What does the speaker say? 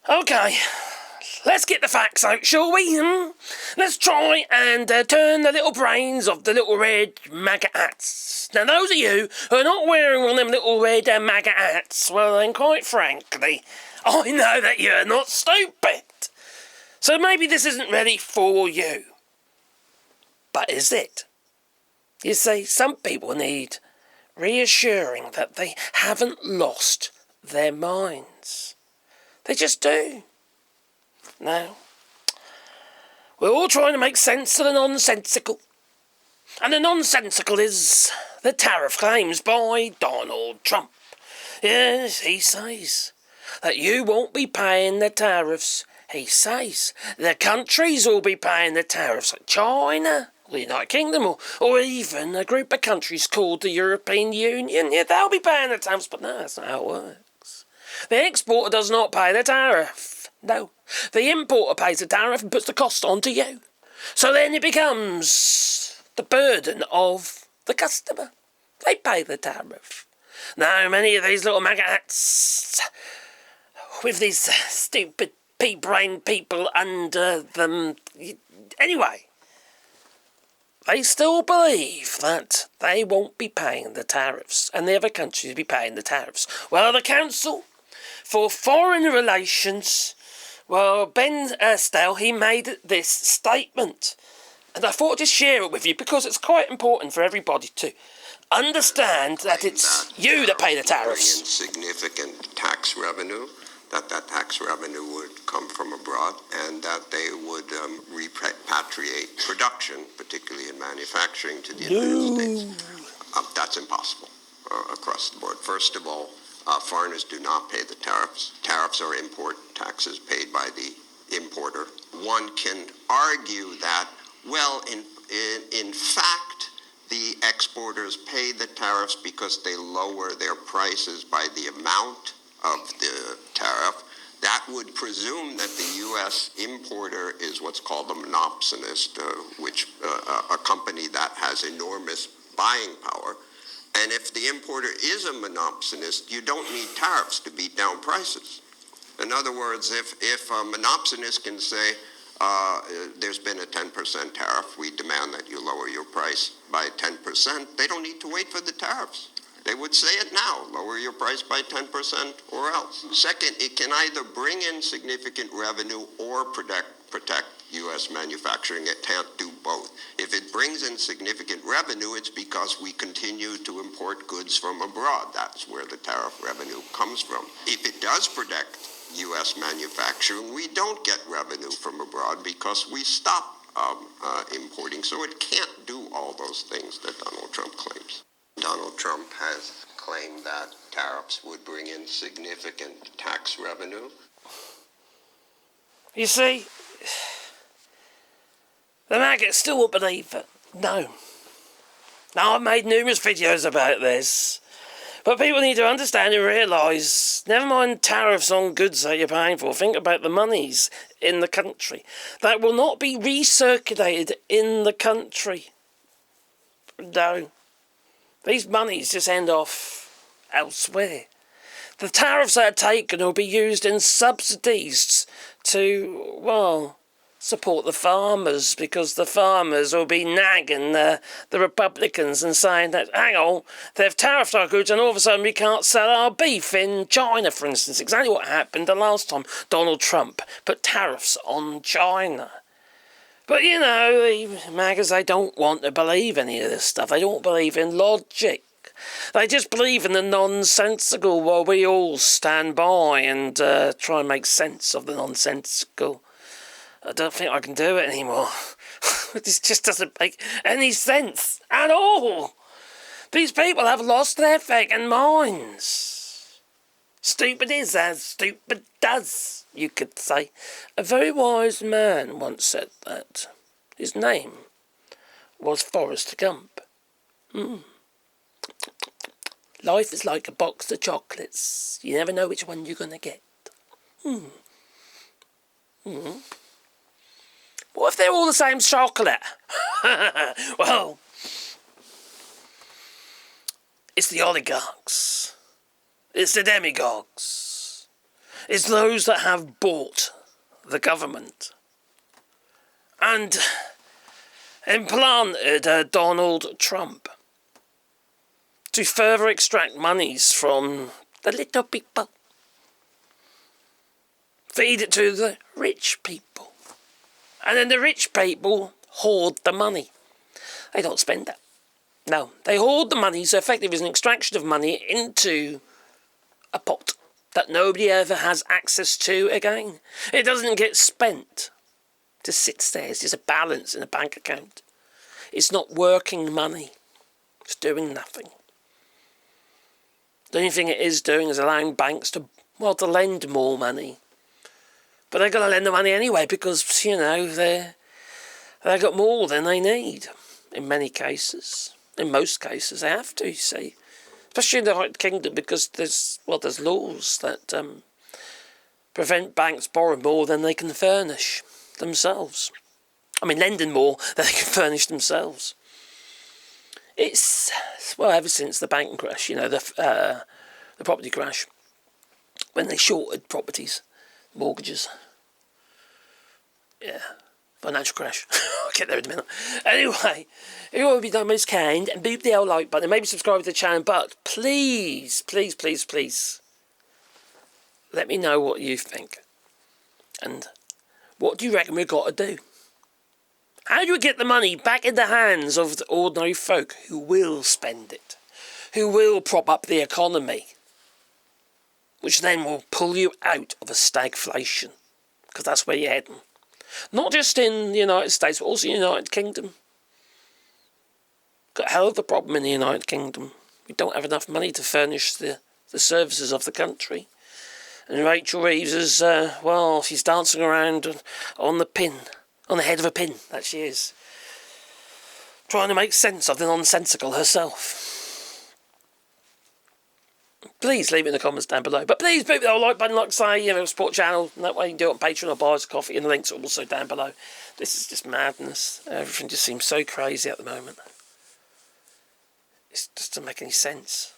Okay, let's get the facts out, shall we? Let's try and turn the little brains of the little red MAGA hats. Now, those of you who are not wearing one of them little red MAGA hats, well, then, quite frankly, I know that you're not stupid. So maybe this isn't ready for you. But is it? You see, some people need reassuring that they haven't lost their minds. They just do. Now, we're all trying to make sense of the nonsensical. And the nonsensical is the tariff claims by Donald Trump. Yes, he says that you won't be paying the tariffs. He says the countries will be paying the tariffs, like China, the United Kingdom, or even a group of countries called the European Union. Yeah, they'll be paying the tariffs, but no, that's not how it works. The exporter does not pay the tariff. No, the importer pays the tariff and puts the cost onto you. So then it becomes the burden of the customer. They pay the tariff. Now, many of these little MAGA hats with these stupid pea-brained people under them. Anyway, they still believe that they won't be paying the tariffs and the other countries will be paying the tariffs. Well, the Council for Foreign Relations, well, Ben Stell, he made this statement. And I thought I'd just share it with you because it's quite important for everybody to understand that it's you that pay the tariffs. Significant tax revenue, that tax revenue would come from abroad, and that they would repatriate production, particularly in manufacturing, to the United States. That's impossible across the board. First of all, foreigners do not pay the tariffs. Tariffs are import taxes paid by the importer. One can argue that, well, in fact, the exporters pay the tariffs because they lower their prices by the amount of the tariff. That would presume that the U.S. importer is what's called a monopsonist, which a company that has enormous buying power. And if the importer is a monopsonist, you don't need tariffs to beat down prices. In other words, if a monopsonist can say, there's been a 10% tariff, we demand that you lower your price by 10%, they don't need to wait for the tariffs. They would say it now, lower your price by 10% or else. Second, it can either bring in significant revenue or protect U.S. manufacturing. It can't do both. If it brings in significant revenue, it's because we continue to import goods from abroad. That's where the tariff revenue comes from. If it does protect U.S. manufacturing, we don't get revenue from abroad because we stop importing. So it can't do all those things that Donald Trump claims. Donald Trump has claimed that tariffs would bring in significant tax revenue. You see, the maggots still won't believe it. No. Now, I've made numerous videos about this, but people need to understand and realise, never mind tariffs on goods that you're paying for, think about the monies in the country that will not be recirculated in the country. No. These monies just end off elsewhere. The tariffs that are taken will be used in subsidies to, well, support the farmers, because the farmers will be nagging the Republicans and saying that, hang on, they've tariffed our goods and all of a sudden we can't sell our beef in China, for instance. Exactly what happened the last time Donald Trump put tariffs on China. But, you know, the MAGAs, they don't want to believe any of this stuff. They don't believe in logic. They just believe in the nonsensical while we all stand by and try and make sense of the nonsensical. I don't think I can do it anymore. This just doesn't make any sense at all. These people have lost their fucking minds. Stupid is as stupid does, you could say. A very wise man once said that. His name was Forrest Gump. Life is like a box of chocolates. You never know which one you're going to get. What if they're all the same chocolate? Well, it's the oligarchs. It's the demagogues. is those that have bought the government and implanted Donald Trump to further extract monies from the little people. Feed it to the rich people. And then the rich people hoard the money. They don't spend it. No, they hoard the money, so effectively it's an extraction of money into a pot that nobody ever has access to again. It doesn't get spent. It just sits there. It's just a balance in a bank account. It's not working money. It's doing nothing. The only thing it is doing is allowing banks to lend more money. But they're going to lend the money anyway because, they've got more than they need. In many cases. In most cases, they have to, you see. Especially in the United Kingdom because there's laws that prevent banks borrowing more than they can furnish themselves. I mean, lending more than they can furnish themselves. It's, ever since the banking crash, the property crash, when they shorted properties, mortgages. Yeah, financial crash. I'll get there in a minute. Anyway, if you want to be done most kind and beep the old like button and maybe subscribe to the channel, but please, please, please, please, let me know what you think. And what do you reckon we've got to do? How do we get the money back in the hands of the ordinary folk who will spend it, who will prop up the economy, which then will pull you out of a stagflation, because that's where you're heading. Not just in the United States, but also in the United Kingdom. Got a hell of a problem in the United Kingdom. We don't have enough money to furnish the services of the country. And Rachel Reeves is, she's dancing around on the head of a pin, that she is. Trying to make sense of the nonsensical herself. Please leave it in the comments down below. But please put the like button, like say, support channel. And that way you can do it on Patreon or buy us a coffee. And the links are also down below. This is just madness. Everything just seems so crazy at the moment. It just doesn't make any sense.